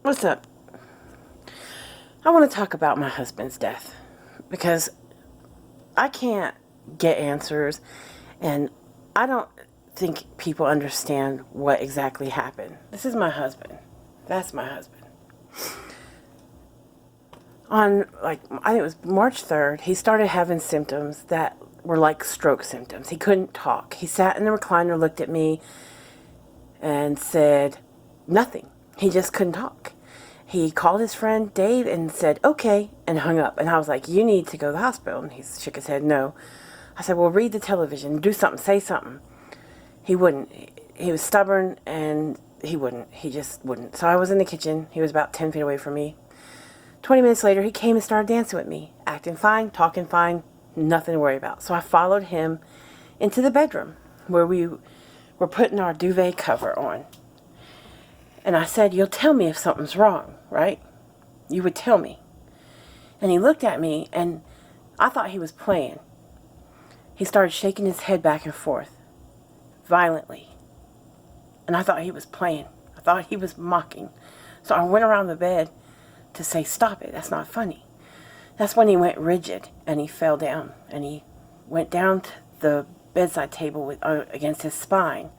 What's up? I want to talk about my husband's death because I can't get answers and I don't think people understand what exactly happened. This is my husband. That's my husband. I think it was March 3rd, he started having symptoms that were like stroke symptoms. He couldn't talk. He sat in the recliner, looked at me, and said nothing. He just couldn't talk. He called his friend Dave and said, okay, and hung up. And I was like, you need to go to the hospital. And he shook his head, no. I said, well, read the television, do something, say something. He wouldn't. He was stubborn and he wouldn't. He just wouldn't. So I was in the kitchen. He was about 10 feet away from me. 20 minutes later, he came and started dancing with me, acting fine, talking fine, nothing to worry about. So I followed him into the bedroom where we were putting our duvet cover on. And I said, you'll tell me if something's wrong, right? You would tell me. And he looked at me, and I thought he was playing. He started shaking his head back and forth, violently. And I thought he was playing. I thought he was mocking. So I went around the bed to say, stop it, that's not funny. That's when he went rigid, and he fell down. And he went down to the bedside table against his spine.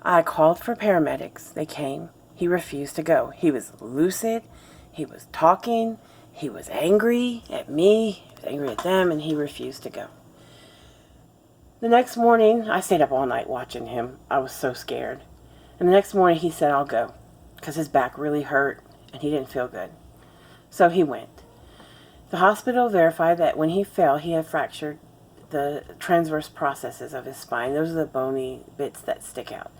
I called for paramedics. They came. He refused to go. He was lucid. He was talking. He was angry at me. He was angry at them, and he refused to go. The next morning, I stayed up all night watching him. I was so scared. And the next morning, he said, I'll go, because his back really hurt, and he didn't feel good. So he went. The hospital verified that when he fell, he had fractured the transverse processes of his spine. Those are the bony bits that stick out.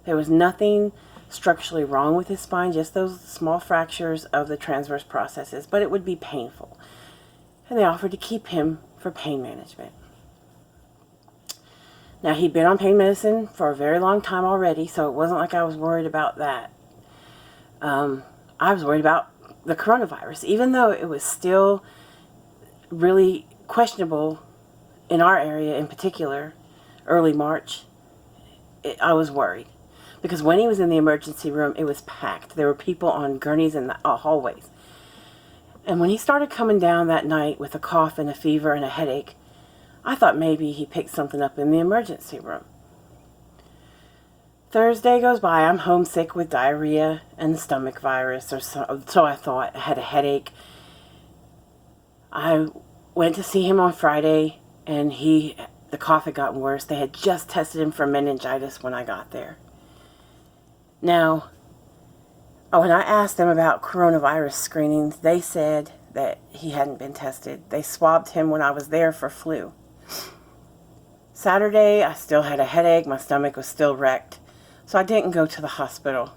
There was nothing structurally wrong with his spine, just those small fractures of the transverse processes, but it would be painful. And they offered to keep him for pain management. Now, he'd been on pain medicine for a very long time already, so it wasn't like I was worried about that. I was worried about the coronavirus, even though it was still really questionable in our area in particular, early March. I was worried. Because when he was in the emergency room, it was packed. There were people on gurneys in the hallways. And when he started coming down that night with a cough and a fever and a headache, I thought maybe he picked something up in the emergency room. Thursday goes by. I'm homesick with diarrhea and stomach virus, or so I thought. I had a headache. I went to see him on Friday, and the cough had gotten worse. They had just tested him for meningitis when I got there. Now, when I asked them about coronavirus screenings, they said that he hadn't been tested. They swabbed him when I was there for flu. Saturday, I still had a headache. My stomach was still wrecked. So I didn't go to the hospital.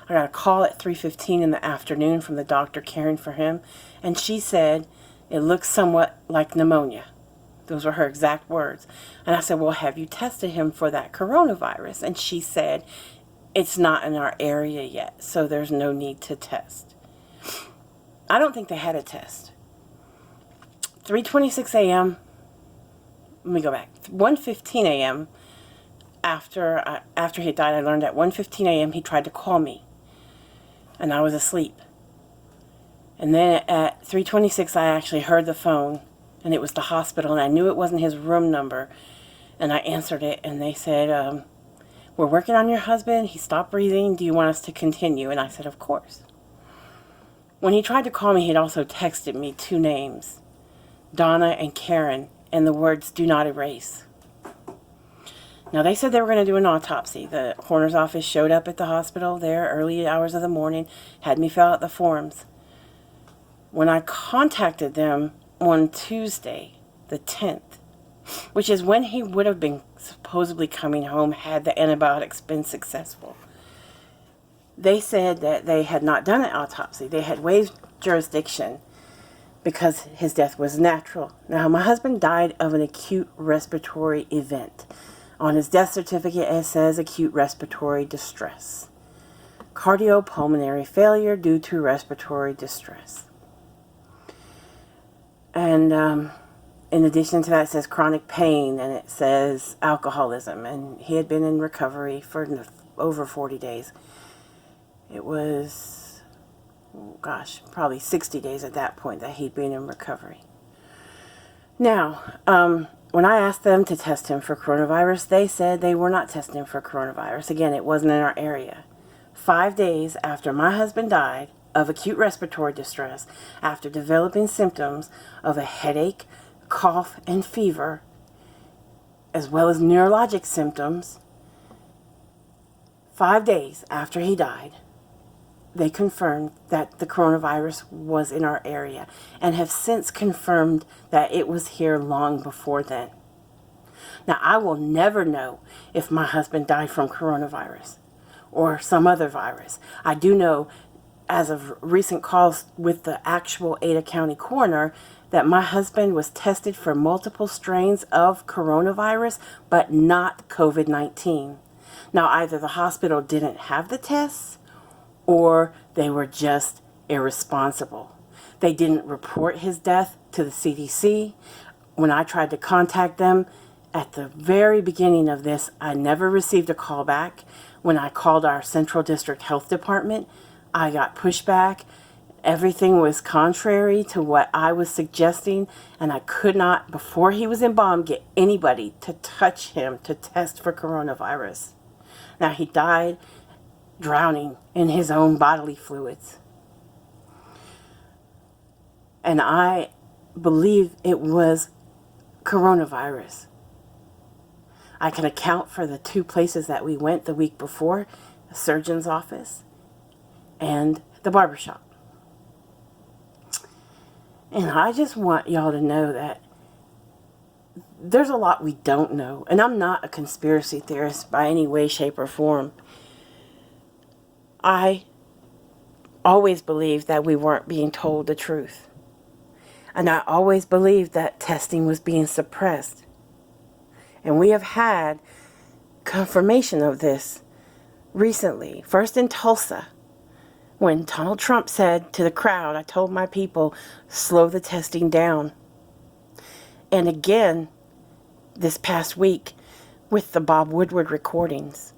I got a call at 3:15 in the afternoon from the doctor caring for him, and she said it looks somewhat like pneumonia. Those were her exact words. And I said, well, have you tested him for that coronavirus? And she said, it's not in our area yet, so there's no need to test. I don't think they had a test. 3:26 a.m., let me go back, 1:15 a.m., after he died, I learned at 1:15 a.m. he tried to call me, and I was asleep. And then at 3:26, I actually heard the phone, and it was the hospital, and I knew it wasn't his room number, and I answered it, and they said, we're working on your husband. He stopped breathing. Do you want us to continue? And I said, of course. When he tried to call me, he'd also texted me 2 names, Donna and Karen, and the words, do not erase. Now, they said they were going to do an autopsy. The coroner's office showed up at the hospital there early hours of the morning, had me fill out the forms. When I contacted them on Tuesday, the 10th, which is when he would have been supposedly coming home had the antibiotics been successful, they said that they had not done an autopsy. They had waived jurisdiction because his death was natural. Now, my husband died of an acute respiratory event. On his death certificate, it says acute respiratory distress. Cardiopulmonary failure due to respiratory distress. And in addition to that, it says chronic pain, and it says alcoholism. And he had been in recovery for over 40 days. It was, oh gosh, probably 60 days at that point that he'd been in recovery. Now, when I asked them to test him for coronavirus, they said they were not testing him for coronavirus. Again, it wasn't in our area. 5 days after my husband died of acute respiratory distress, after developing symptoms of a headache, cough, and fever, as well as neurologic symptoms, 5 days after he died, they confirmed that the coronavirus was in our area and have since confirmed that it was here long before then. Now, I will never know if my husband died from coronavirus or some other virus. I do know, as of recent calls with the actual Ada County coroner, that my husband was tested for multiple strains of coronavirus, but not COVID-19. Now, either the hospital didn't have the tests, or they were just irresponsible. They didn't report his death to the CDC. When I tried to contact them at the very beginning of this, I never received a call back. When I called our Central District Health Department, I got pushback. Everything was contrary to what I was suggesting, and I could not, before he was embalmed, get anybody to touch him to test for coronavirus. Now, he died drowning in his own bodily fluids. And I believe it was coronavirus. I can account for the 2 places that we went the week before, the surgeon's office and the barbershop. And I just want y'all to know that there's a lot we don't know. And I'm not a conspiracy theorist by any way, shape, or form. I always believed that we weren't being told the truth. And I always believed that testing was being suppressed. And we have had confirmation of this recently. First in Tulsa, when Donald Trump said to the crowd, I told my people, slow the testing down. And again, this past week, with the Bob Woodward recordings.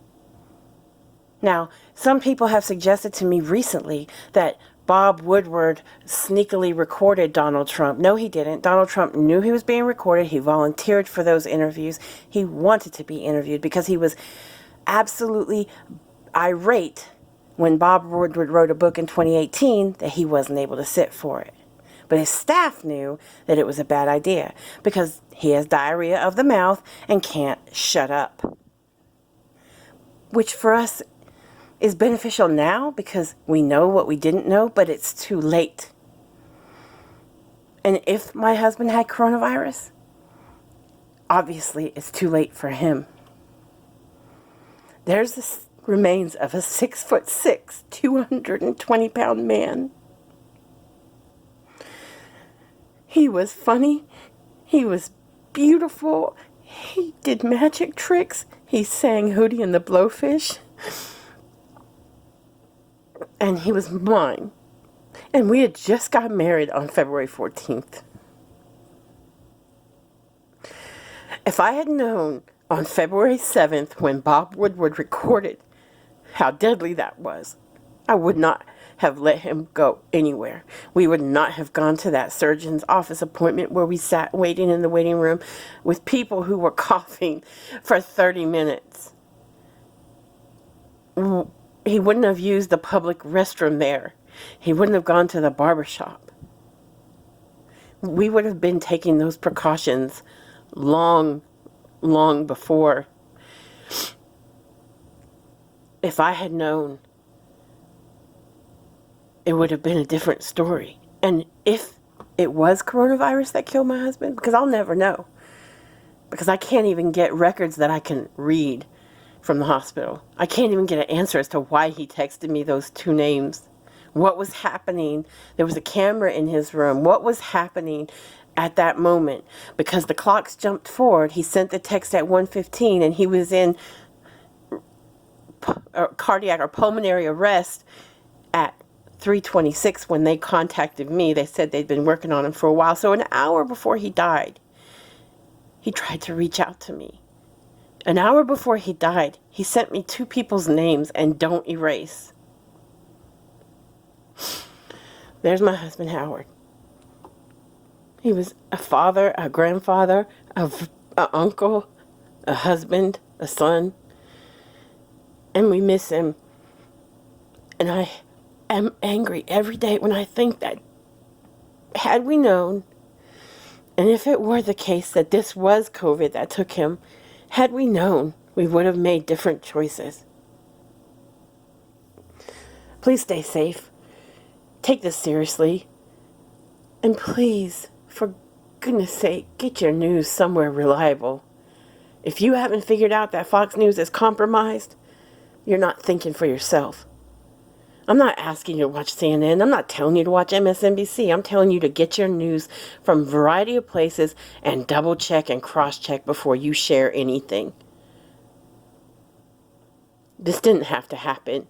Now, some people have suggested to me recently that Bob Woodward sneakily recorded Donald Trump. No, he didn't. Donald Trump knew he was being recorded. He volunteered for those interviews. He wanted to be interviewed because he was absolutely irate when Bob Woodward wrote a book in 2018 that he wasn't able to sit for it. But his staff knew that it was a bad idea because he has diarrhea of the mouth and can't shut up. Which for us is beneficial now because we know what we didn't know, but it's too late. And if my husband had coronavirus, obviously it's too late for him. There's the remains of a 6'6", 220-pound man. He was funny. He was beautiful. He did magic tricks. He sang Hootie and the Blowfish. And he was mine. And we had just got married on February 14th. If I had known on February 7th when Bob Woodward recorded how deadly that was, I would not have let him go anywhere. We would not have gone to that surgeon's office appointment where we sat waiting in the waiting room with people who were coughing for 30 minutes. He wouldn't have used the public restroom there. He wouldn't have gone to the barbershop. We would have been taking those precautions long before. If I had known, it would have been a different story. And if it was coronavirus that killed my husband, because I'll never know, because I can't even get records that I can read from the hospital. I can't even get an answer as to why he texted me those 2 names. What was happening? There was a camera in his room. What was happening at that moment? Because the clocks jumped forward. He sent the text at 1:15 and he was in cardiac or pulmonary arrest at 3:26 when they contacted me. They said they'd been working on him for a while. So an hour before he died, he tried to reach out to me. An hour before he died, he sent me 2 people's names and don't erase. There's my husband, Howard. He was a father, a grandfather, a uncle, a husband, a son. And we miss him. And I am angry every day when I think that had we known, and if it were the case that this was COVID that took him, had we known, we would have made different choices. Please stay safe. Take this seriously. And please, for goodness sake, get your news somewhere reliable. If you haven't figured out that Fox News is compromised, you're not thinking for yourself. I'm not asking you to watch CNN. I'm not telling you to watch MSNBC. I'm telling you to get your news from a variety of places and double check and cross check before you share anything. This didn't have to happen.